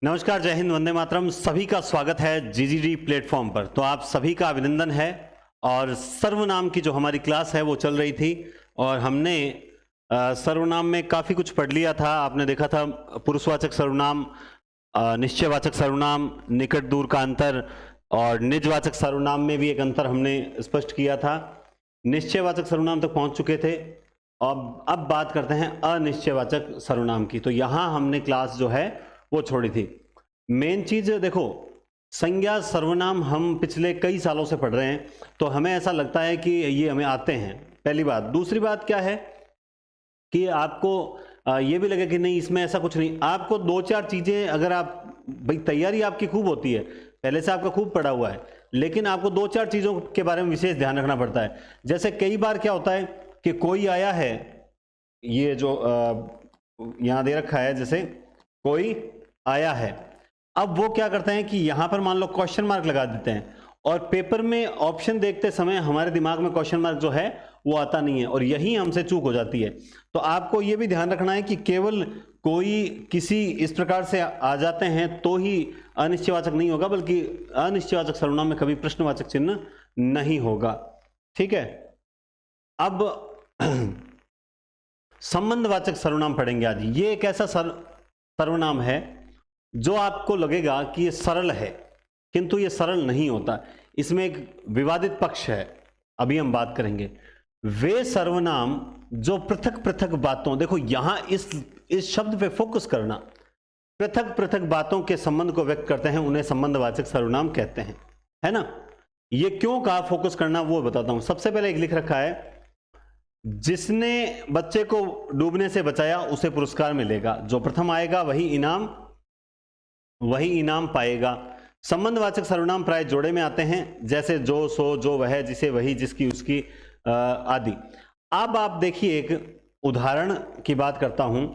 नमस्कार, जय हिंद, वंदे मातरम। सभी का स्वागत है जीजीडी प्लेटफॉर्म पर। तो आप सभी का अभिनंदन है। और सर्वनाम की जो हमारी क्लास है वो चल रही थी और हमने सर्वनाम में काफ़ी कुछ पढ़ लिया था। आपने देखा था पुरुषवाचक सर्वनाम, निश्चयवाचक सर्वनाम, निकट दूर का अंतर, और निजवाचक सर्वनाम में भी एक अंतर हमने स्पष्ट किया था। निश्चयवाचक सर्वनाम तक पहुंच चुके थे। अब बात करते हैं अनिश्चयवाचक सर्वनाम की। तो यहाँ हमने क्लास जो है वो छोड़ी थी। मेन चीज देखो, संज्ञा सर्वनाम हम पिछले कई सालों से पढ़ रहे हैं, तो हमें ऐसा लगता है कि ये हमें आते हैं, पहली बात। दूसरी बात क्या है कि आपको ये भी लगे कि नहीं, इसमें ऐसा कुछ नहीं। आपको दो चार चीजें, अगर आप भाई तैयारी आपकी खूब होती है, पहले से आपका खूब पढ़ा हुआ है, लेकिन आपको दो चार चीजों के बारे में विशेष ध्यान रखना पड़ता है। जैसे कई बार क्या होता है कि कोई आया है, ये जो यहां दे रखा है, जैसे कोई आया है, अब वो क्या करते हैं कि यहां पर मान लो क्वेश्चन मार्क लगा देते हैं, और पेपर में ऑप्शन देखते समय हमारे दिमाग में क्वेश्चन मार्क जो है वो आता नहीं है, और यही हमसे चूक हो जाती है। तो आपको ये भी ध्यान रखना है कि केवल कोई किसी इस प्रकार से आ जाते हैं तो ही अनिश्चयवाचक नहीं होगा, बल्कि अनिश्चयवाचक सर्वनाम में कभी प्रश्नवाचक चिन्ह नहीं होगा। ठीक है, अब संबंधवाचक सर्वनाम पढ़ेंगे आज। ये एक ऐसा सर्वनाम है जो आपको लगेगा कि ये सरल है, किंतु ये सरल नहीं होता। इसमें एक विवादित पक्ष है, अभी हम बात करेंगे। वे सर्वनाम जो पृथक पृथक बातों, देखो यहां इस शब्द पे फोकस करना, पृथक पृथक बातों के संबंध को व्यक्त करते हैं, उन्हें संबंधवाचक सर्वनाम कहते हैं, है ना। ये क्यों कहा फोकस करना, वो बताता हूं। सबसे पहले एक लिख रखा है, जिसने बच्चे को डूबने से बचाया उसे पुरस्कार मिलेगा, जो प्रथम आएगा वही इनाम पाएगा। संबंधवाचक सर्वनाम प्राय जोड़े में आते हैं, जैसे जो, सो, जो, वह, जिसे, वही, जिसकी, उसकी आदि। अब आप देखिए, एक उदाहरण की बात करता हूं।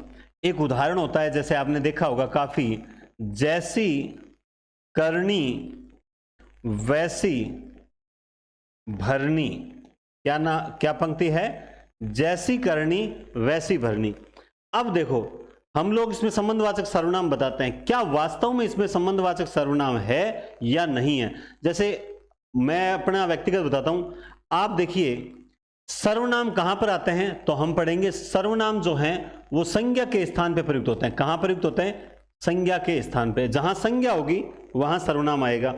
एक उदाहरण होता है, जैसे आपने देखा होगा काफी, जैसी करनी वैसी भरनी। क्या पंक्ति है? जैसी करनी वैसी भरनी। अब देखो, हम लोग इसमें संबंधवाचक सर्वनाम बताते हैं, क्या वास्तव में इसमें संबंधवाचक सर्वनाम है या नहीं है। जैसे मैं अपना व्यक्तिगत बताता हूं, आप देखिए सर्वनाम कहां पर आते हैं, तो हम पढ़ेंगे सर्वनाम जो हैं वो संज्ञा के स्थान पे प्रयुक्त होते हैं। कहां प्रयुक्त होते हैं? संज्ञा के स्थान पे। जहां संज्ञा होगी वहां सर्वनाम आएगा।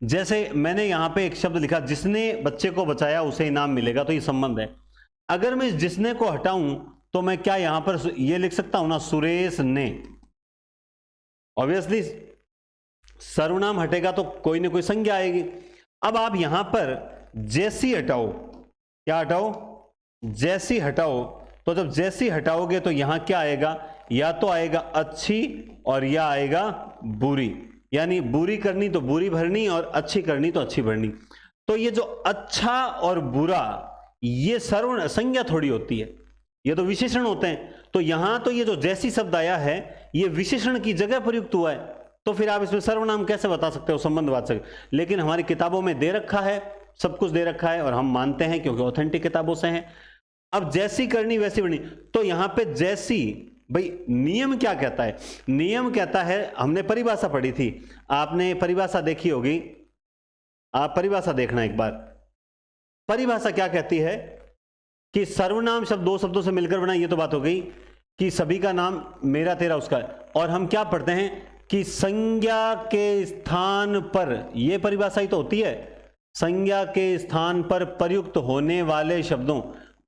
जैसे मैंने यहां पे एक शब्द लिखा, जिसने बच्चे को बचाया उसे इनाम मिलेगा, तो ये संबंध है। अगर मैं इस जिसने को हटाऊं तो मैं क्या यहां पर ये लिख सकता हूं ना, सुरेश ने। ऑब्वियसली सर्वनाम हटेगा तो कोई ना कोई संज्ञा आएगी। अब आप यहां पर जैसी हटाओ, क्या हटाओ? जैसी हटाओ। तो जब जैसी हटाओगे तो यहां क्या आएगा? या तो आएगा अच्छी और या आएगा बुरी। यानी बुरी करनी तो बुरी भरनी, और अच्छी करनी तो अच्छी भरनी। तो ये जो अच्छा और बुरा, ये सर्व संज्ञा थोड़ी होती है, ये तो विशेषण होते हैं। तो यहां तो ये जो जैसी शब्द आया है ये विशेषण की जगह प्रयुक्त हुआ है, तो फिर आप इसमें सर्वनाम कैसे बता सकते हो? संबंधवाचक। लेकिन हमारी किताबों में दे रखा है, सब कुछ दे रखा है, और हम मानते हैं क्योंकि ऑथेंटिक किताबों से हैं। अब जैसी करनी वैसी भरनी, तो यहां पे जैसी, भाई नियम क्या कहता है? नियम कहता है, हमने परिभाषा पढ़ी थी, आपने परिभाषा देखी होगी, आप परिभाषा देखना एक बार। परिभाषा क्या कहती है कि सर्वनाम शब्द दो शब्दों से मिलकर बना। ये तो बात हो गई कि सभी का नाम, मेरा, तेरा, उसका। और हम क्या पढ़ते हैं कि संज्ञा के स्थान पर, यह परिभाषा ही तो होती है, संज्ञा के स्थान पर प्रयुक्त होने वाले शब्दों,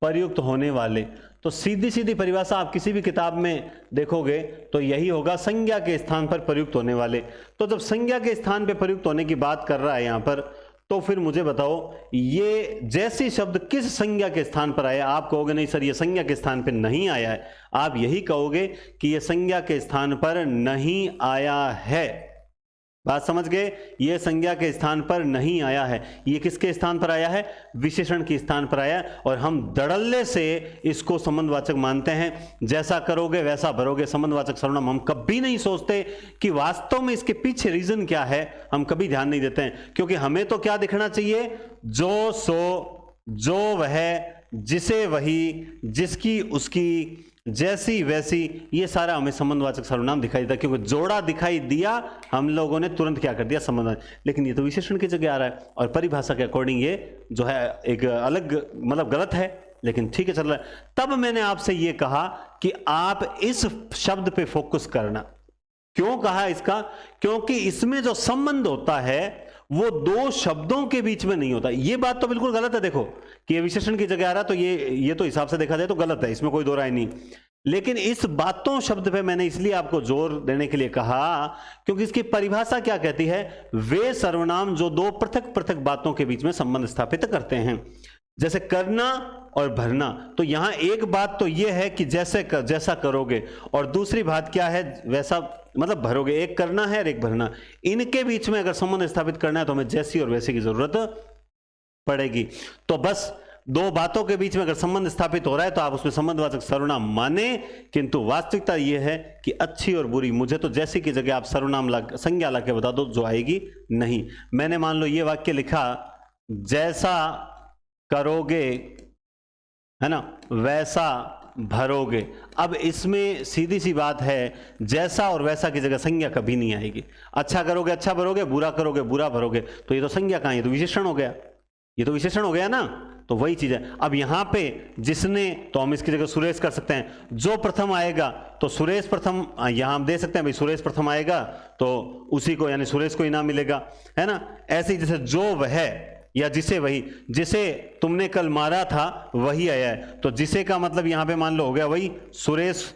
प्रयुक्त होने वाले। तो सीधी सीधी परिभाषा आप किसी भी किताब में देखोगे तो यही होगा, संज्ञा के स्थान पर प्रयुक्त होने वाले। तो जब संज्ञा के स्थान पर प्रयुक्त होने की बात कर रहा है यहां पर, तो फिर मुझे बताओ ये जैसी शब्द किस संज्ञा के स्थान पर आया? आप कहोगे नहीं सर ये संज्ञा के स्थान पर नहीं आया है। आप यही कहोगे कि ये संज्ञा के स्थान पर नहीं आया है। बात समझ गए? ये संज्ञा के स्थान पर नहीं आया है। ये किसके स्थान पर आया है? विशेषण के स्थान पर आया, और हम धड़ल्ले से इसको संबंधवाचक मानते हैं। जैसा करोगे वैसा भरोगे, संबंधवाचक सर्वनाम। हम कभी नहीं सोचते कि वास्तव में इसके पीछे रीजन क्या है, हम कभी ध्यान नहीं देते हैं, क्योंकि हमें तो क्या दिखना चाहिए? जो, सो, जो, वह, जिसे, वही, जिसकी, उसकी, जैसी वैसी, ये सारा हमें संबंधवाचक सर्वनाम दिखाई देता है, क्योंकि जोड़ा दिखाई दिया हम लोगों ने तुरंत क्या कर दिया, संबंध। लेकिन ये तो विशेषण की जगह आ रहा है और परिभाषा के अकॉर्डिंग ये जो है एक अलग मतलब गलत है, लेकिन ठीक है चल रहा है। तब मैंने आपसे ये कहा कि आप इस शब्द पे फोकस करना। क्यों कहा इसका? क्योंकि इसमें जो संबंध होता है वो दो शब्दों के बीच में नहीं होता। ये बात तो बिल्कुल गलत है, देखो कि ये विशेषण की जगह आ रहा है, तो ये तो हिसाब से देखा जाए तो गलत है, इसमें कोई दो राय नहीं। लेकिन इस बातों शब्द पे मैंने इसलिए आपको जोर देने के लिए कहा क्योंकि इसकी परिभाषा क्या कहती है, वे सर्वनाम जो दो पृथक पृथक बातों के बीच में संबंध स्थापित करते हैं, जैसे करना और भरना। तो यहां एक बात तो यह है कि जैसा करोगे, और दूसरी बात क्या है, वैसा मतलब भरोगे। एक करना है और एक भरना, इनके बीच में अगर संबंध स्थापित करना है तो हमें जैसी और वैसी की जरूरत पड़ेगी। तो बस दो बातों के बीच में अगर संबंध स्थापित हो रहा है तो आप उसमें संबंधवाचक सर्वनाम माने, किंतु वास्तविकता यह है कि अच्छी और बुरी, मुझे तो जैसी की जगह आप सर्वनाम संज्ञा ला के बता दो, जो आएगी नहीं। मैंने मान लो ये वाक्य लिखा, जैसा करोगे है ना वैसा भरोगे। अब इसमें सीधी सी बात है, जैसा और वैसा की जगह संज्ञा कभी नहीं आएगी। अच्छा करोगे अच्छा भरोगे, बुरा करोगे बुरा भरोगे, तो ये तो संज्ञा कहां है, ये तो विशेषण हो गया, ये तो विशेषण हो गया ना। तो वही चीज है। अब यहां पे जिसने, तो हम इसकी जगह सुरेश कर सकते हैं, जो प्रथम आएगा तो सुरेश प्रथम, यहां हम दे सकते हैं भाई सुरेश प्रथम आएगा तो उसी को यानी सुरेश को इनाम मिलेगा, है ना। ऐसे ही जैसे जो वह या जिसे वही, जिसे तुमने कल मारा था वही आया है, तो जिसे का मतलब यहां पे मान लो हो गया वही सुरेश,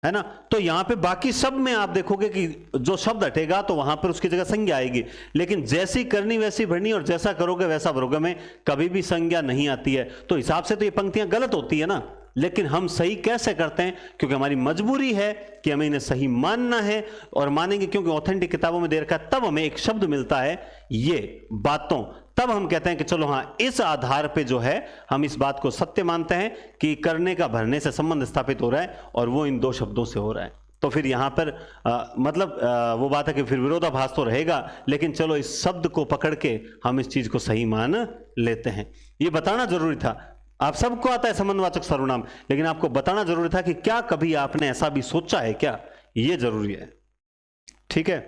है ना। तो यहां पे बाकी सब में आप देखोगे कि जो शब्द हटेगा तो वहां पर उसकी जगह संज्ञा आएगी, लेकिन जैसी करनी वैसी भरनी और जैसा करोगे वैसा भरोगे में कभी भी संज्ञा नहीं आती है। तो हिसाब से तो ये पंक्तियां गलत होती है ना, लेकिन हम सही कैसे करते हैं, क्योंकि हमारी मजबूरी है कि हमें इन्हें सही मानना है, और मानेंगे क्योंकि ऑथेंटिक किताबों में दे रखा है, तब हमें एक शब्द मिलता है ये बातों, तब हम कहते हैं कि चलो हाँ, इस आधार पे जो है हम इस बात को सत्य मानते हैं कि करने का भरने से संबंध स्थापित हो रहा है और वो इन दो शब्दों से हो रहा है। तो फिर यहां पर वो बात है कि फिर विरोधाभास तो रहेगा, लेकिन चलो इस शब्द को पकड़ के हम इस चीज को सही मान लेते हैं। ये बताना जरूरी था। आप सबको आता है संबंधवाचक सर्वनाम, लेकिन आपको बताना जरूरी था कि क्या कभी आपने ऐसा भी सोचा है क्या, ये जरूरी है। ठीक है।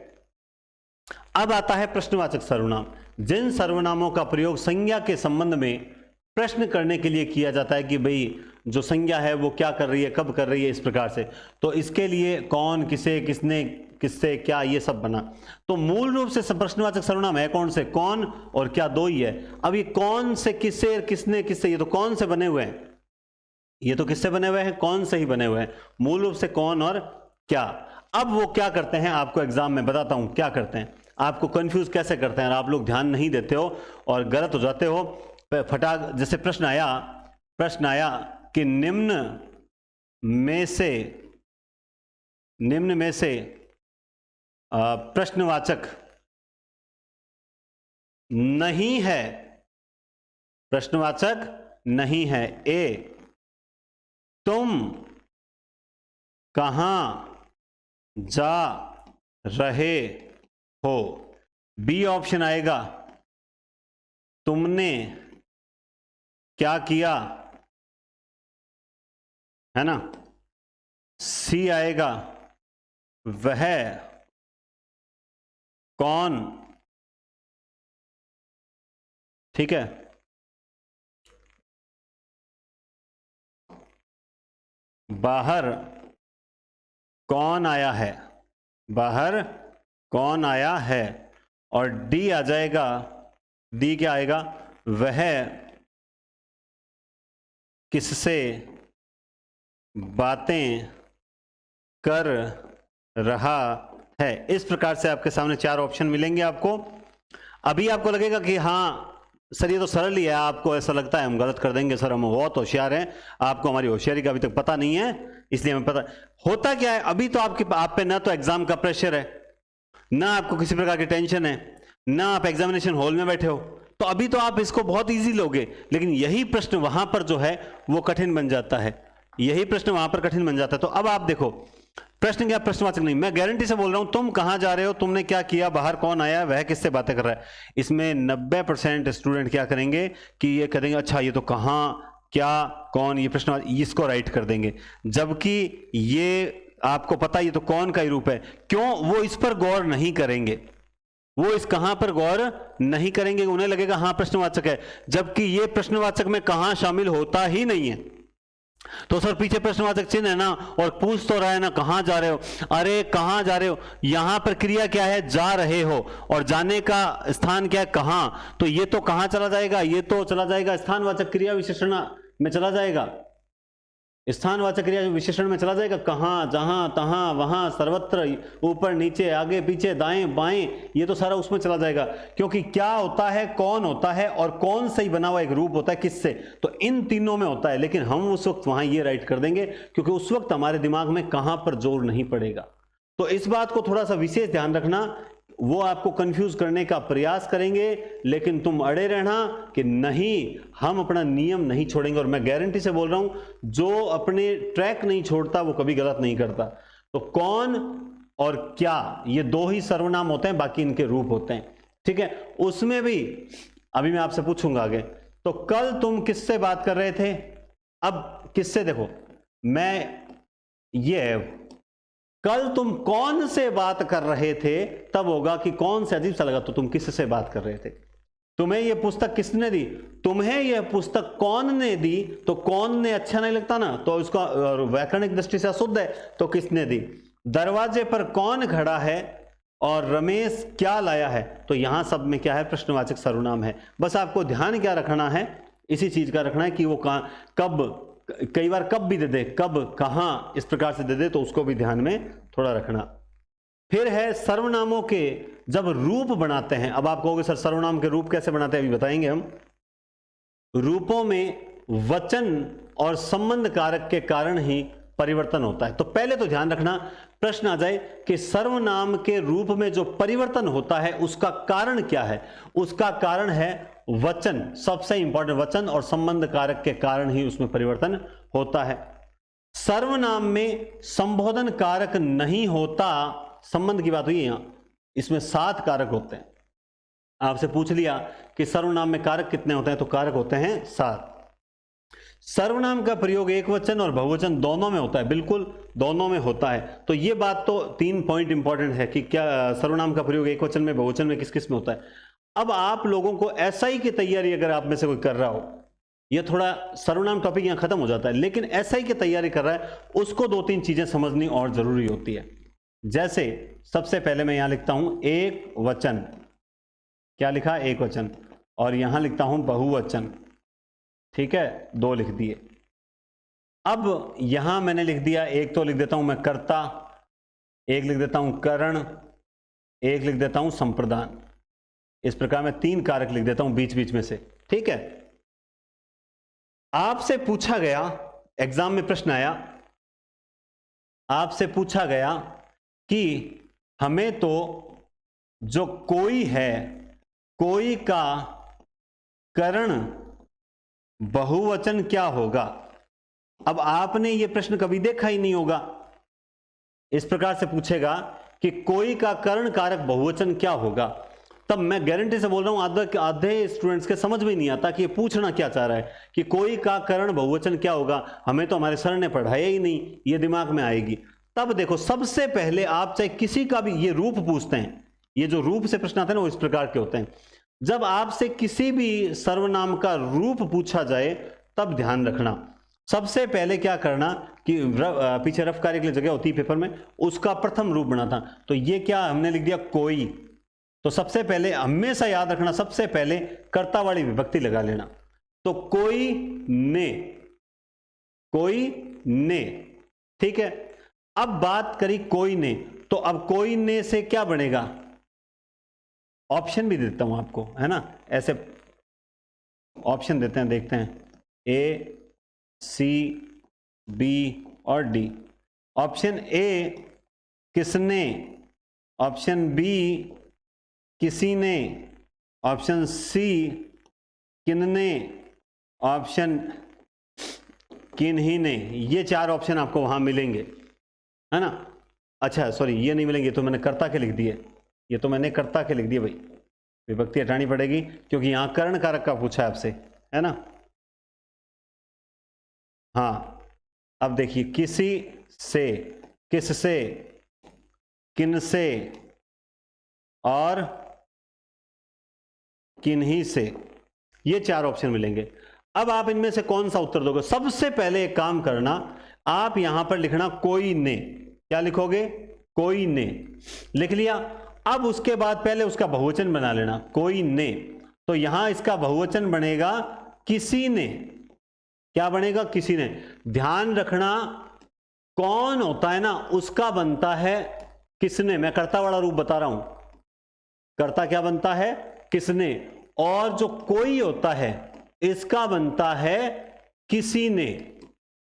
अब आता है प्रश्नवाचक सर्वनाम। जिन सर्वनामों का प्रयोग संज्ञा के संबंध में प्रश्न करने के लिए किया जाता है कि भाई जो संज्ञा है वो क्या कर रही है, कब कर रही है, इस प्रकार से, तो इसके लिए कौन, किसे, किसने, किससे, क्या, ये सब बना। तो मूल रूप से प्रश्नवाचक सर्वनाम है कौन से, कौन और क्या, दो ही है। अब ये कौन से, किससे, किसने, किससे, ये तो कौन से बने हुए हैं, ये तो किससे बने हुए हैं, कौन से ही बने हुए हैं। मूल रूप से कौन और क्या। अब वो क्या करते हैं, आपको एग्जाम में बताता हूं क्या करते हैं, आपको कंफ्यूज कैसे करते हैं, और आप लोग ध्यान नहीं देते हो और गलत हो जाते हो फटाक। जैसे प्रश्न आया कि निम्न में से प्रश्नवाचक नहीं है, प्रश्नवाचक नहीं है। ए, तुम कहां जा रहे हो। बी ऑप्शन आएगा, तुमने क्या किया, है ना। सी आएगा, वह कौन, ठीक है। बाहर कौन आया है, बाहर कौन आया है। और डी आ जाएगा, डी क्या आएगा, वह किससे बातें कर रहा है। इस प्रकार से आपके सामने चार ऑप्शन मिलेंगे आपको। अभी आपको लगेगा कि हाँ सर ये तो सरल ही है, आपको ऐसा लगता है हम गलत कर देंगे, सर हम बहुत होशियार हैं, आपको हमारी होशियारी का अभी तक पता नहीं है, इसलिए हमें पता। होता क्या है, अभी तो आप पे ना तो एग्जाम का प्रेशर है, ना आपको किसी प्रकार की टेंशन है, ना आप एग्जामिनेशन हॉल में बैठे हो, तो अभी तो आप इसको बहुत इजी लोगे। लेकिन यही प्रश्न वहां पर जो है वो कठिन बन जाता है, यही प्रश्न वहां पर कठिन बन जाता है। तो अब आप देखो प्रश्न क्या, प्रश्नवाचक नहीं, मैं गारंटी से बोल रहा हूं, तुम कहां जा रहे हो, तुमने क्या किया, बाहर कौन आया, वह किससे बातें कर रहा है। इसमें 90% स्टूडेंट क्या करेंगे कि ये करेंगे अच्छा ये तो कहां क्या, कौन, ये प्रश्नवाचक इसको राइट कर देंगे, जबकि ये आपको पता ये तो कौन का ही रूप है। क्यों? वो इस पर गौर नहीं करेंगे, वो इस कहां पर गौर नहीं करेंगे, उन्हें लगेगा हाँ प्रश्नवाचक है, जबकि ये प्रश्नवाचक में कहां शामिल होता ही नहीं है। तो सर पीछे प्रश्नवाचक चिन्ह है ना, और पूछ तो रहा है ना कहां जा रहे हो, अरे कहां जा रहे हो, यहां पर क्रिया क्या है, जा रहे हो, और जाने का स्थान क्या है, कहां, तो ये तो कहां चला जाएगा, ये तो चला जाएगा स्थानवाचक क्रिया विशेषण में चला जाएगा, स्थानवाचक क्रिया विशेषण में चला जाएगा, कहां, जहां, तहां, वहां, सर्वत्र, ऊपर, नीचे, आगे, पीछे, दाएं, बाएं, ये तो सारा उसमें चला जाएगा। क्योंकि क्या होता है, कौन होता है, और कौन से ही बना हुआ एक रूप होता है किससे, तो इन तीनों में होता है। लेकिन हम उस वक्त वहां ये राइट कर देंगे क्योंकि उस वक्त हमारे दिमाग में कहां पर जोर नहीं पड़ेगा। तो इस बात को थोड़ा सा विशेष ध्यान रखना, वो आपको कंफ्यूज करने का प्रयास करेंगे, लेकिन तुम अड़े रहना कि नहीं, हम अपना नियम नहीं छोड़ेंगे। और मैं गारंटी से बोल रहा हूं, जो अपने ट्रैक नहीं छोड़ता वो कभी गलत नहीं करता। तो कौन और क्या, ये दो ही सर्वनाम होते हैं, बाकी इनके रूप होते हैं, ठीक है। उसमें भी अभी मैं आपसे पूछूंगा आगे, तो कल तुम किससे बात कर रहे थे, अब किससे, देखो मैं ये कल तुम कौन से बात कर रहे थे, तब होगा कि कौन से अजीब सा लगा, तो तुम किससे बात कर रहे थे, तुम्हें यह पुस्तक किसने दी, तुम्हें यह पुस्तक कौन ने दी, तो कौन ने अच्छा नहीं लगता ना, तो इसका व्याकरणिक दृष्टि से अशुद्ध है, तो किसने दी। दरवाजे पर कौन खड़ा है और रमेश क्या लाया है, तो यहां सब में क्या है, प्रश्नवाचक सर्वनाम है। बस आपको ध्यान क्या रखना है, इसी चीज का रखना है कि वो कब, कई बार कब भी दे दे, कब, कहां, इस प्रकार से दे दे, तो उसको भी ध्यान में थोड़ा रखना। फिर है सर्वनामों के जब रूप बनाते हैं। अब आप कहोगे सर सर्वनाम के रूप कैसे बनाते हैं, अभी बताएंगे हम। रूपों में वचन और संबंध कारक के कारण ही परिवर्तन होता है। तो पहले तो ध्यान रखना, प्रश्न आ जाए कि सर्वनाम के रूप में जो परिवर्तन होता है उसका कारण क्या है, उसका कारण है वचन, सबसे इंपॉर्टेंट वचन और संबंध कारक के कारण ही उसमें परिवर्तन होता है। सर्वनाम में संबोधन कारक नहीं होता, संबंध की बात हुई यहां, इसमें 7 कारक होते हैं। आपसे पूछ लिया कि सर्वनाम में कारक कितने होते हैं, तो कारक होते हैं 7। सर्वनाम का प्रयोग एक वचन और बहुवचन दोनों में होता है, बिल्कुल दोनों में होता है। तो ये बात तो 3 पॉइंट इंपॉर्टेंट है कि क्या सर्वनाम का प्रयोग एक वचन में, बहुवचन में, किस किस में होता है। अब आप लोगों को एसआई की तैयारी अगर आप में से कोई कर रहा हो, ये थोड़ा सर्वनाम टॉपिक यहां खत्म हो जाता है, लेकिन एसआई की तैयारी कर रहा है, उसको 2-3 चीजें समझनी और जरूरी होती है। जैसे सबसे पहले मैं यहां लिखता हूं एक वचन, क्या लिखा, एक वचन, और यहां लिखता हूं बहुवचन, ठीक है, 2 लिख दिए। अब यहां मैंने लिख दिया, एक तो लिख देता हूं मैं कर्ता, एक लिख देता हूं करण, एक लिख देता हूं संप्रदान। इस प्रकार मैं 3 कारक लिख देता हूं बीच बीच में से, ठीक है। आपसे पूछा गया, एग्जाम में प्रश्न आया, आपसे पूछा गया कि हमें तो जो कोई है, कोई का करण बहुवचन क्या होगा। अब आपने ये प्रश्न कभी देखा ही नहीं होगा। इस प्रकार से पूछेगा कि कोई का करण कारक बहुवचन क्या होगा, तब मैं गारंटी से बोल रहा हूं आधे स्टूडेंट्स के समझ में नहीं आता कि ये पूछना क्या चाह रहा है कि कोई का करण बहुवचन क्या होगा, हमें तो हमारे सर ने पढ़ाया ही नहीं, ये दिमाग में आएगी। तब देखो, सबसे पहले आप चाहे किसी का भी, ये रूप पूछते हैं, ये जो रूप से प्रश्न आते हैं ना वो इस प्रकार के होते हैं। जब आपसे किसी भी सर्वनाम का रूप पूछा जाए तब ध्यान रखना, सबसे पहले क्या करना कि पीछे रफ कार्य के लिए जगह होती है पेपर में, उसका प्रथम रूप बना था। तो ये क्या हमने लिख दिया, कोई, तो सबसे पहले हमेशा याद रखना, सबसे पहले कर्ता वाली विभक्ति लगा लेना। तो कोई ने, कोई ने, ठीक है। अब बात करी कोई ने, तो अब कोई ने से क्या बनेगा, ऑप्शन भी देता हूं आपको, है ना, ऐसे ऑप्शन देते हैं, देखते हैं, ए, सी, बी और डी। ऑप्शन ए किसने, ऑप्शन बी किसी ने, ऑप्शन सी किन्ने, ऑप्शन किन्हीं ने। ये 4 ऑप्शन आपको वहां मिलेंगे, है ना। अच्छा सॉरी, ये नहीं मिलेंगे, तो मैंने कर्ता के लिख दिए, ये तो मैंने कर्ता के लिख दिए भाई, विभक्ति हटानी पड़ेगी क्योंकि यहां कर्ण कारक का पूछा है आपसे, है ना। हाँ, अब देखिए किसी से, किससे, किनसे और किन्हीं से, ये 4 ऑप्शन मिलेंगे। अब आप इनमें से कौन सा उत्तर दोगे? सबसे पहले एक काम करना, आप यहां पर लिखना कोई ने। क्या लिखोगे? कोई ने। लिख लिया। अब उसके बाद पहले उसका बहुवचन बना लेना, कोई ने। तो यहां इसका बहुवचन बनेगा किसी ने। क्या बनेगा? किसी ने। ध्यान रखना, कौन होता है ना उसका बनता है किसने। मैं कर्ता वाला रूप बता रहा हूं। कर्ता क्या बनता है? किसने। और जो कोई होता है इसका बनता है किसी ने,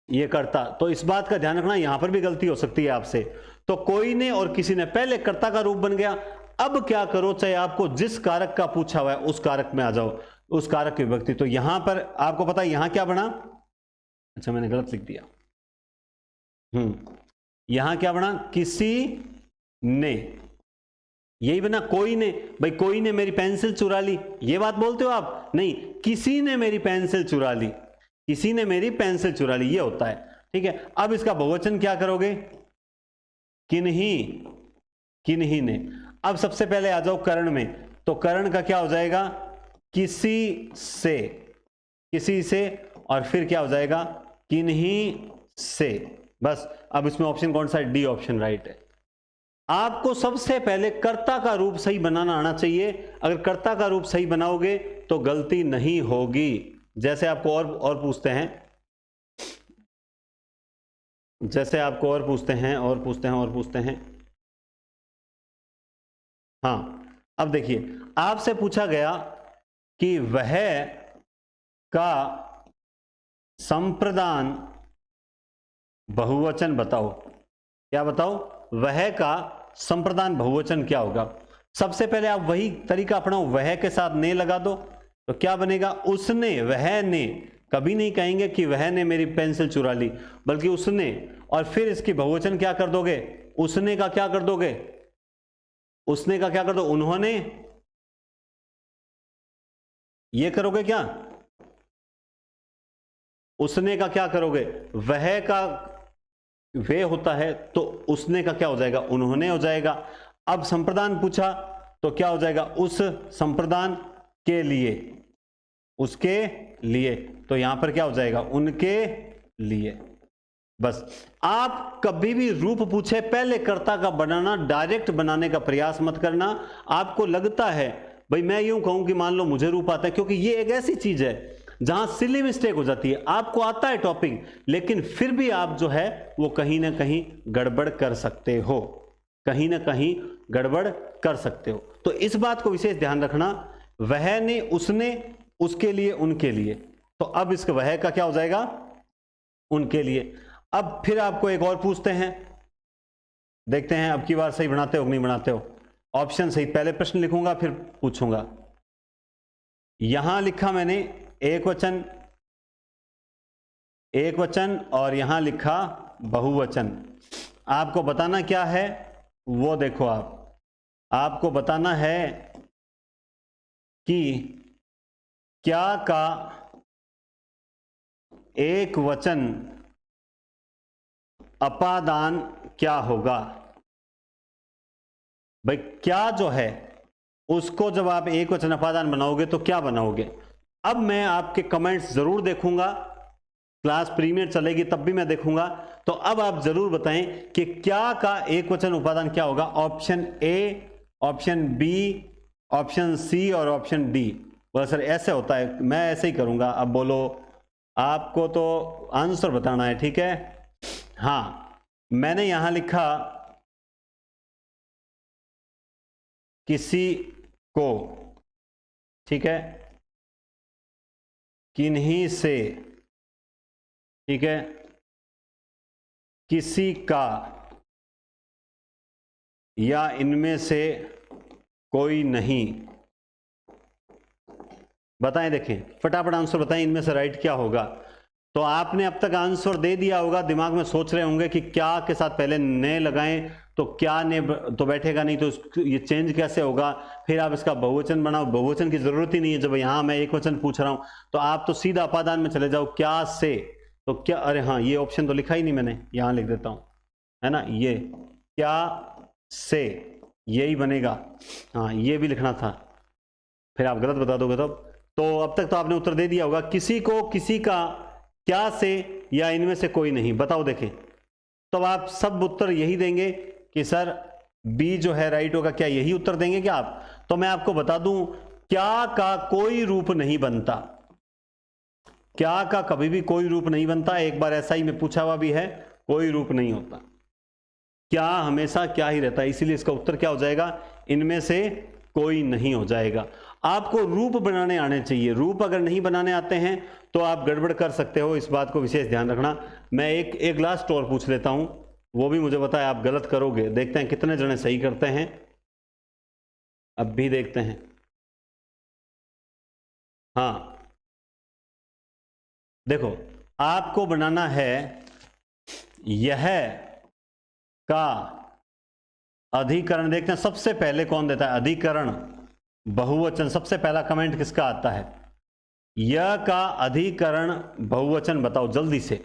ये कर्ता। तो इस बात का ध्यान रखना, यहां पर भी गलती हो सकती है आपसे। तो कोई ने और किसी ने, पहले कर्ता का रूप बन गया। अब क्या करो, चाहे आपको जिस कारक का पूछा हुआ है उस कारक में आ जाओ, उस कारक की विभक्ति। तो यहां पर आपको पता है यहां क्या बना? अच्छा, मैंने गलत लिख दिया। यहां क्या बना? किसी ने। यही बना, कोई ने। भाई कोई ने मेरी पेंसिल चुरा ली, ये बात बोलते हो आप? नहीं, किसी ने मेरी पेंसिल चुरा ली, किसी ने मेरी पेंसिल चुरा ली, ये होता है। ठीक है। अब इसका बहुवचन क्या करोगे? किन्हीं, किन्हीं ने। अब सबसे पहले आ जाओ करण में। तो करण का क्या हो जाएगा? किसी से, किसी से, और फिर क्या हो जाएगा? किन्हीं से। बस। अब इसमें ऑप्शन कौन सा है? डी ऑप्शन राइट है। आपको सबसे पहले कर्ता का रूप सही बनाना आना चाहिए। अगर कर्ता का रूप सही बनाओगे तो गलती नहीं होगी। जैसे आपको और पूछते हैं, जैसे आपको और पूछते हैं, और पूछते हैं, और पूछते हैं। हाँ, अब देखिए आपसे पूछा गया कि वह का संप्रदान बहुवचन बताओ। क्या बताओ? वह का संप्रदान बहुवचन क्या होगा? सबसे पहले आप वही तरीका अपनाओ, वह के साथ ने लगा दो। तो क्या बनेगा? उसने, वह ने। कभी नहीं कहेंगे कि वह ने मेरी पेंसिल चुरा ली, बल्कि उसने। और फिर इसकी बहुवचन क्या कर दोगे? उसने का क्या कर दोगे? उसने का क्या कर दो? उन्होंने। ये करोगे क्या? उसने का क्या करोगे? वह का वे होता है, तो उसने का क्या हो जाएगा? उन्होंने हो जाएगा। अब संप्रदान पूछा तो क्या हो जाएगा? उस संप्रदान के लिए, उसके लिए। तो यहां पर क्या हो जाएगा? उनके लिए। बस। आप कभी भी रूप पूछे पहले कर्ता का बनाना, डायरेक्ट बनाने का प्रयास मत करना। आपको लगता है, भाई मैं यूं कहूं कि मान लो मुझे रूप आता है, क्योंकि ये एक ऐसी चीज है जहां सिली मिस्टेक हो जाती है। आपको आता है टॉपिक, लेकिन फिर भी आप जो है वो कहीं ना कहीं गड़बड़ कर सकते हो, कहीं ना कहीं गड़बड़ कर सकते हो। तो इस बात को विशेष ध्यान रखना, वह ने, उसने, उसके लिए, उनके लिए। तो अब इसका वह का क्या हो जाएगा? उनके लिए। अब फिर आपको एक और पूछते हैं, देखते हैं अब की बार सही बनाते हो कि नहीं बनाते हो। ऑप्शन सही, पहले प्रश्न लिखूंगा फिर पूछूंगा। यहां लिखा मैंने एक वचन, एक वचन, और यहां लिखा बहुवचन। आपको बताना क्या है वो देखो। आपको बताना है कि क्या का एक वचन अपादान क्या होगा। भाई क्या जो है उसको जब आप एक वचन अपादान बनाओगे तो क्या बनाओगे? अब मैं आपके कमेंट्स जरूर देखूंगा, क्लास प्रीमियर चलेगी तब भी मैं देखूंगा। तो अब आप जरूर बताएं कि क्या का एक वचन उपादान क्या होगा। Option A, option B, option C और ऑप्शन डी। बोला सर ऐसे होता है, मैं ऐसे ही करूंगा। अब बोलो, आपको तो आंसर बताना है, ठीक है। हाँ, मैंने यहां लिखा किसी को, ठीक है, किन्हीं से, ठीक है, किसी का, या इनमें से कोई नहीं। बताएं, देखें फटाफट आंसर बताएं, इनमें से राइट क्या होगा। तो आपने अब तक आंसर दे दिया होगा, दिमाग में सोच रहे होंगे कि क्या के साथ पहले ने लगाएं, तो क्या ने तो बैठेगा नहीं, तो ये चेंज कैसे होगा। फिर आप इसका बहुवचन बनाओ, बहुवचन की जरूरत ही नहीं है। जब यहां मैं एक वचन पूछ रहा हूं तो आप तो सीधा अपादान में चले जाओ, क्या से, तो क्या, अरे हाँ ये ऑप्शन तो लिखा ही नहीं मैंने, यहां लिख देता हूं, है ना, ये क्या से यही बनेगा, हाँ ये भी लिखना था, फिर आप गलत बता दोगे तब। तो अब तक तो आपने उत्तर दे दिया होगा, किसी को, किसी का, क्या से, या इनमें से कोई नहीं। बताओ देखें, तो आप सब उत्तर यही देंगे कि सर बी जो है राइट होगा, क्या यही उत्तर देंगे क्या आप? तो मैं आपको बता दूं, क्या का कोई रूप नहीं बनता, क्या का कभी भी कोई रूप नहीं बनता। एक बार ऐसा ही में पूछा हुआ भी है, कोई रूप नहीं होता, क्या हमेशा क्या ही रहता है, इसीलिए इसका उत्तर क्या हो जाएगा, इनमें से कोई नहीं हो जाएगा। आपको रूप बनाने आने चाहिए, रूप अगर नहीं बनाने आते हैं तो आप गड़बड़ कर सकते हो, इस बात को विशेष ध्यान रखना। मैं एक लास्ट और पूछ लेता हूं, वो भी मुझे पता है आप गलत करोगे, देखते हैं कितने जने सही करते हैं, अब भी देखते हैं। हाँ देखो, आपको बनाना है यह का अधिकरण, देखते हैं सबसे पहले कौन देता है, अधिकरण बहुवचन, सबसे पहला कमेंट किसका आता है, यह का अधिकरण बहुवचन बताओ जल्दी से।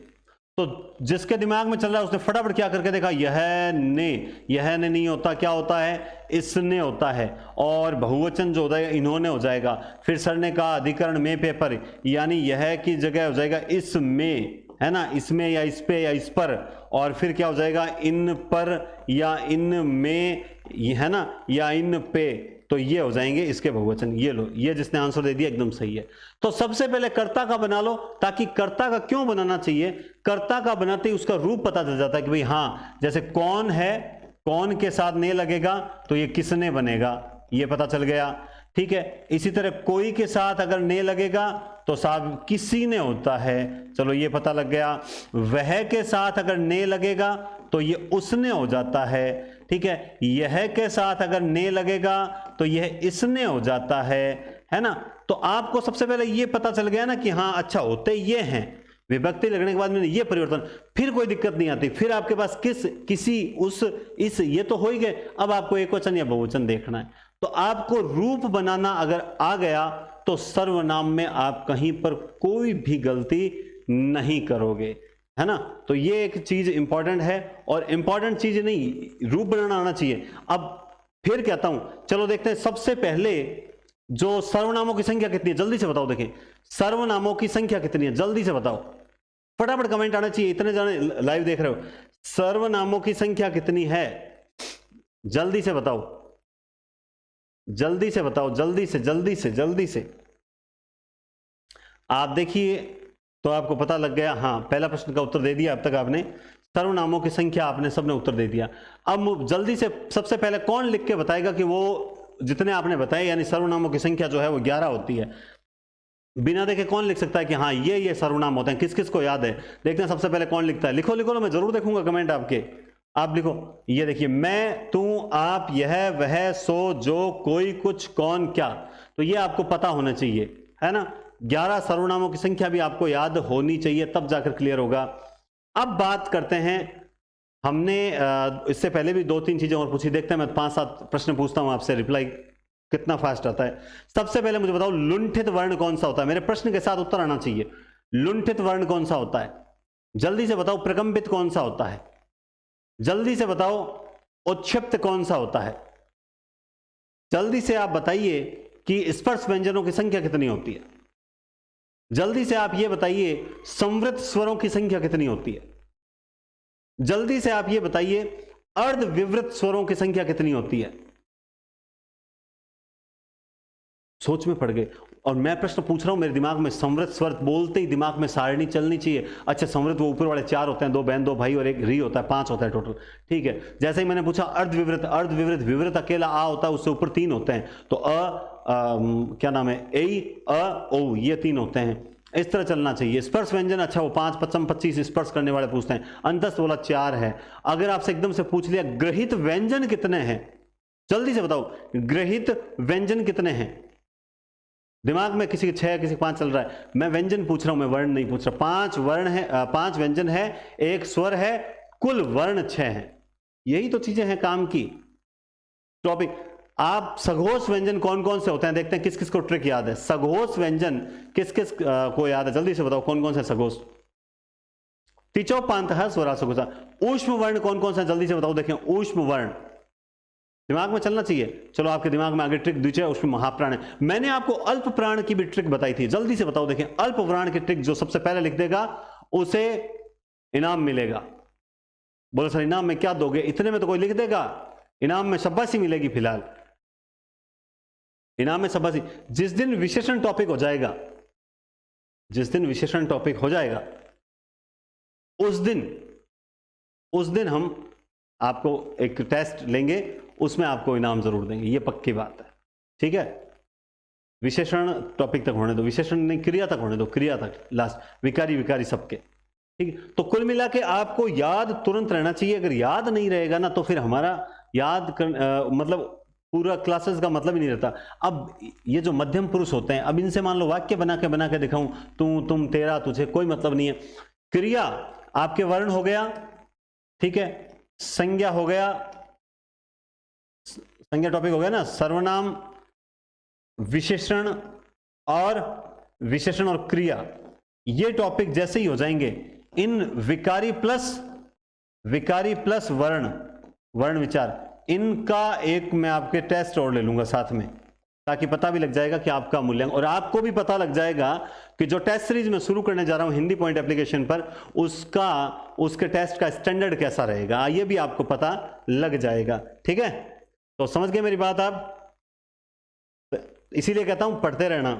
तो जिसके दिमाग में चल रहा है उसने फटाफट क्या करके देखा, यह ने नहीं होता, क्या होता है, इसने होता है, और बहुवचन जो हो जाएगा इन्होंने हो जाएगा। फिर सर ने कहा अधिकरण में पेपर, यानी यह की जगह हो जाएगा इसमें, है ना, इसमें या इस पे या इस पर, और फिर क्या हो जाएगा, इन पर या इन में, है ना, या इन पे, तो ये हो जाएंगे इसके बहुवचन। ये लो, ये जिसने आंसर दे दिया एकदम सही है। तो सबसे पहले कर्ता का बना लो, ताकि कर्ता का क्यों बनाना चाहिए, कर्ता का बनाते ही उसका रूप पता चल जाता है कि भाई हाँ, जैसे कौन है, कौन के साथ ने लगेगा तो ये किसने बनेगा, ये पता चल गया, ठीक है। इसी तरह कोई के साथ अगर ने लगेगा तो साहब किसी ने होता है, चलो ये पता लग गया। वह के साथ अगर ने लगेगा तो ये उसने हो जाता है, ठीक है। यह के साथ अगर ने लगेगा तो यह इसने हो जाता है ना। तो आपको सबसे पहले ये पता चल गया ना कि हाँ अच्छा होते ये हैं, विभक्ति लगने के बाद में ये परिवर्तन, फिर कोई दिक्कत नहीं आती। फिर आपके पास किस, किसी, उस, इस, ये तो हो ही गए। अब आपको एकवचन या बहुवचन देखना है। तो आपको रूप बनाना अगर आ गया तो सर्वनाम में आप कहीं पर कोई भी गलती नहीं करोगे, है ना। तो ये एक चीज इंपॉर्टेंट है, और इंपॉर्टेंट चीज नहीं, रूप बनाना आना चाहिए। अब फिर कहता हूं, चलो देखते हैं सबसे पहले जो सर्वनामों की संख्या कितनी है, जल्दी से बताओ। देखें सर्वनामों की संख्या कितनी है, जल्दी से बताओ, फटाफट कमेंट आना चाहिए, इतने जाने लाइव देख रहे हो। सर्वनामों की संख्या कितनी है, जल्दी से बताओ, जल्दी से बताओ, जल्दी से जल्दी से जल्दी से। आप देखिए तो आपको पता लग गया। हाँ, पहला प्रश्न का उत्तर दे दिया अब तक आपने, सर्वनामों की संख्या आपने सबने उत्तर दे दिया। अब जल्दी से सबसे पहले कौन लिख के बताएगा कि वो जितने आपने बताए, यानी सर्वनामों की संख्या जो है वो 11 होती है। बिना देखे कौन लिख सकता है कि हाँ ये सर्वनाम होते हैं, किस किस को याद है, देखते हैं सबसे पहले कौन लिखता है। लिखो लिखो, मैं जरूर देखूंगा कमेंट आपके। आप लिखो, ये देखिए, मैं, तू, आप, यह, वह, सो, जो, कोई, कुछ, कौन, क्या। तो ये आपको पता होना चाहिए, है ना। 11 सर्वनामों की संख्या भी आपको याद होनी चाहिए, तब जाकर क्लियर होगा। अब बात करते हैं, हमने इससे पहले भी 2-3 चीजें और पूछी, देखते हैं मैं 5-7 प्रश्न पूछता हूं आपसे, रिप्लाई कितना फास्ट आता है। सबसे पहले मुझे बताओ, लुंठित वर्ण कौन सा होता है, मेरे प्रश्न के साथ उत्तर आना चाहिए। लुंठित वर्ण कौन सा होता है, जल्दी से बताओ। प्रकंपित कौन सा होता है, जल्दी से बताओ। उत्क्षिप्त कौन सा होता है, जल्दी से आप बताइए। कि स्पर्श व्यंजनों की संख्या कितनी होती है, जल्दी से आप ये बताइए। संवृत स्वरों की संख्या कितनी होती है, जल्दी से आप ये बताइए। अर्ध विवृत स्वरों की संख्या कितनी होती है, सोच में पड़ गए। और मैं प्रश्न पूछ रहा हूं, मेरे दिमाग में संवृत स्वर बोलते ही दिमाग में सारणी चलनी चाहिए। अच्छा, संवृत वो ऊपर वाले 4 होते हैं, 2 बहन 2 भाई और 1 री होता है, 5 होता है टोटल, ठीक है। जैसे ही मैंने पूछा अर्धविवृत, अर्धविवृत, विवृत अकेला आ होता है, उससे ऊपर 3 होते हैं, तो क्या नाम है, ए, ओ, ये 3 होते हैं। इस तरह चलना चाहिए। स्पर्श व्यंजन, अच्छा वो 5, 55, 25 स्पर्श करने वाले पूछते हैं। अंतस्थ बोला 4 है। अगर आपसे एकदम से पूछ लिया ग्रहित व्यंजन कितने हैं, जल्दी से बताओ, ग्रहित व्यंजन कितने हैं। दिमाग में किसी के 6 किसी के 5 चल रहा है, मैं व्यंजन पूछ रहा हूं, मैं वर्ण नहीं पूछ रहा। 5 वर्ण है, 5 व्यंजन है, 1 स्वर है, कुल वर्ण 6 है। यही तो चीजें हैं काम की। टॉपिक, आप सघोष व्यंजन कौन कौन से होते हैं, देखते हैं किस किस को ट्रिक याद है। सघोष व्यंजन किस किस को याद है, जल्दी से बताओ कौन कौन से सघोष। तिचोपांतः स्वरासुकुसा। ऊष्म वर्ण कौन कौन सा, जल्दी से बताओ। देखें ऊष्म वर्ण दिमाग में चलना चाहिए। चलो आपके दिमाग में आगे ट्रिक द्वितीय उसमें महाप्राण है। मैंने आपको अल्प प्राण की भी ट्रिक बताई थी, जल्दी से बताओ। देखें अल्प प्राण की ट्रिक, जो सबसे पहले लिख देगा उसे इनाम मिलेगा। बोलो सर इनाम में क्या दोगे, इतने में तो कोई लिख देगा। इनाम में शाबाशी मिलेगी, फिलहाल इनाम में शाबाशी। जिस दिन विशेषण टॉपिक हो जाएगा, जिस दिन विशेषण टॉपिक हो जाएगा उस दिन हम आपको एक टेस्ट लेंगे, उसमें आपको इनाम जरूर देंगे, ये पक्की बात है। ठीक है, विशेषण टॉपिक तक होने दो, विशेषण नहीं क्रिया तक होने दो, क्रिया तक लास्ट, विकारी सबके। ठीक है, तो कुल मिला के आपको याद तुरंत रहना चाहिए। अगर याद नहीं रहेगा ना तो फिर हमारा याद मतलब पूरा क्लासेस का मतलब ही नहीं रहता। अब ये जो मध्यम पुरुष होते हैं, अब इनसे मान लो वाक्य बना के दिखाऊं, तू तुम तेरा तुझे, कोई मतलब नहीं है। क्रिया आपके वर्ण हो गया, ठीक है, संज्ञा हो गया, संज्ञा टॉपिक हो गया ना, सर्वनाम, विशेषण और क्रिया, ये टॉपिक जैसे ही हो जाएंगे, इन विकारी प्लस वर्ण विचार, इनका एक मैं आपके टेस्ट और ले लूंगा साथ में, ताकि पता भी लग जाएगा कि आपका मूल्यांकन, और आपको भी पता लग जाएगा कि जो टेस्ट सीरीज में शुरू करने जा रहा हूं हिंदी पॉइंट एप्लीकेशन पर, उसके टेस्ट का स्टैंडर्ड कैसा रहेगा, ये भी आपको पता लग जाएगा। ठीक है, तो समझ गए मेरी बात आप। इसीलिए कहता हूं पढ़ते रहना।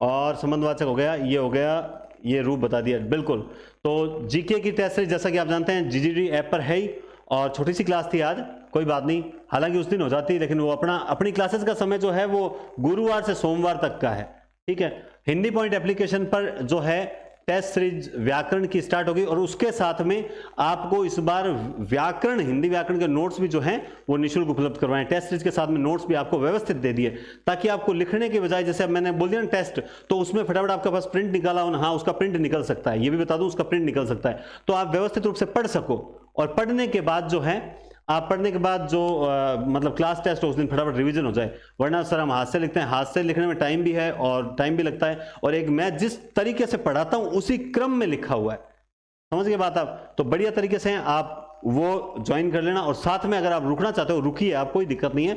और संबंधवाचक हो गया, ये हो गया, ये रूप बता दिया बिल्कुल। तो जीके की टेस्ट सीरीज जैसा कि आप जानते हैं जीजीडी ऐप पर है ही, और छोटी सी क्लास थी आज, कोई बात नहीं, हालांकि उस दिन हो जाती, लेकिन वो अपनी क्लासेस का समय जो है वो गुरुवार से सोमवार तक का है। ठीक है, हिंदी पॉइंट एप्लीकेशन पर जो है टेस्ट सीरीज व्याकरण की स्टार्ट होगी, और उसके साथ में आपको इस बार व्याकरण, हिंदी व्याकरण के नोट्स भी जो हैं वो निःशुल्क उपलब्ध करवाएं। टेस्ट सीरीज के साथ में नोट्स भी आपको व्यवस्थित दे दिए, ताकि आपको लिखने के बजाय, जैसे अब मैंने बोल दिया ना टेस्ट, तो उसमें फटाफट आपके पास प्रिंट निकाला हो ना, हाँ उसका प्रिंट निकल सकता है, ये भी बता दूं उसका प्रिंट निकल सकता है, तो आप व्यवस्थित रूप से पढ़ सको। और पढ़ने के बाद जो है जो मतलब क्लास टेस्ट हो उस दिन फटाफट रिवीजन हो जाए। वरना सर हम हाथ से लिखते हैं, हाथ से लिखने में टाइम भी है और टाइम भी लगता है, और एक मैं जिस तरीके से पढ़ाता हूं उसी क्रम में लिखा हुआ है। समझ गए बात आप? तो बढ़िया तरीके से आप वो ज्वाइन कर लेना, और साथ में अगर आप रुकना चाहते हो रुकिए, आप कोई दिक्कत नहीं है,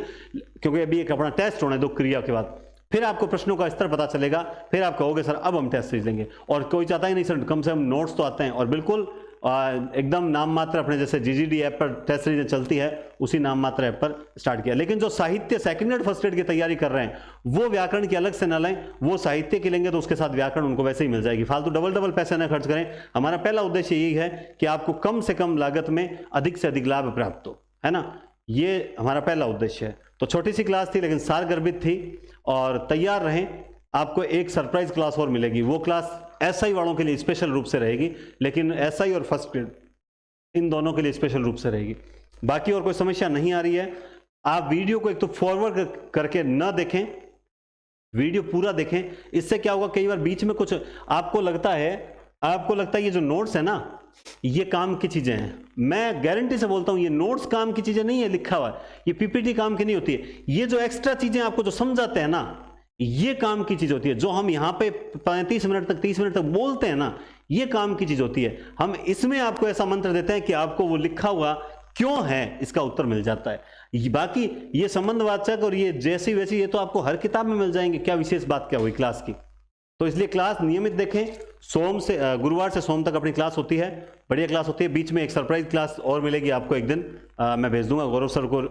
क्योंकि अभी एक अपना टेस्ट होना है 2 क्रिया के बाद, फिर आपको प्रश्नों का स्तर पता चलेगा, फिर आप कहोगे सर अब हम टेस्ट सीरीज लेंगे। और कोई चाहता ही नहीं सर कम से कम नोट्स तो आते हैं, और बिल्कुल एकदम नाम मात्र अपने जैसे जीजीडी ऐप पर टेस्ट सीरीज चलती है उसी नाम मात्र ऐप पर स्टार्ट किया। लेकिन जो साहित्य सेकंड ग्रेड फर्स्ट ग्रेड की तैयारी कर रहे हैं वो व्याकरण की अलग से न लें, वो साहित्य की लेंगे तो उसके साथ व्याकरण उनको वैसे ही मिल जाएगी, फालतू डबल पैसे न खर्च करें। हमारा पहला उद्देश्य यही है कि आपको कम से कम लागत में अधिक से अधिक लाभ प्राप्त हो, है ना, ये हमारा पहला उद्देश्य है। तो छोटी सी क्लास थी लेकिन सारगर्भित थी, और तैयार रहें, आपको एक सरप्राइज क्लास और मिलेगी। वो क्लास एसआई वालों के लिए स्पेशल रूप से रहेगी, लेकिन एसआई और फर्स्ट ग्रेड इन दोनों के लिए स्पेशल रूप से रहेगी। बाकी और कोई समस्या नहीं आ रही है। आप वीडियो को एक तो फॉरवर्ड करके ना देखें, वीडियो पूरा देखें। इससे क्या होगा, कई बार बीच में कुछ आपको लगता है ये जो नोट्स है ना ये काम की चीजें हैं। मैं गारंटी से बोलता हूं ये नोट्स काम की चीजें नहीं है लिखा हुआ, ये पीपीटी काम की नहीं होती है। ये जो एक्स्ट्रा चीजें आपको जो समझाते हैं ना ये काम की चीज होती है। जो हम यहाँ पे 35 मिनट तक 30 मिनट तक बोलते हैं ना ये काम की चीज होती है। हम इसमें आपको ऐसा मंत्र देते हैं कि आपको वो लिखा हुआ क्यों है इसका उत्तर मिल जाता है। बाकी ये संबंधवाचक और ये जैसी वैसी ये तो आपको हर किताब में मिल जाएंगे, क्या विशेष बात क्या हुई क्लास की। तो इसलिए क्लास नियमित देखें। गुरुवार से सोम तक अपनी क्लास होती है, बढ़िया क्लास होती है। बीच में एक सरप्राइज क्लास और मिलेगी आपको एक दिन, मैं भेज दूंगा गौरव सर को,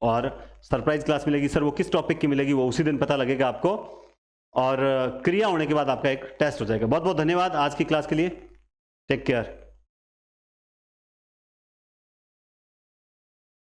और सरप्राइज क्लास मिलेगी। सर वो किस टॉपिक की मिलेगी वो उसी दिन पता लगेगा आपको, और क्रिया होने के बाद आपका एक टेस्ट हो जाएगा। बहुत बहुत धन्यवाद आज की क्लास के लिए। Take care.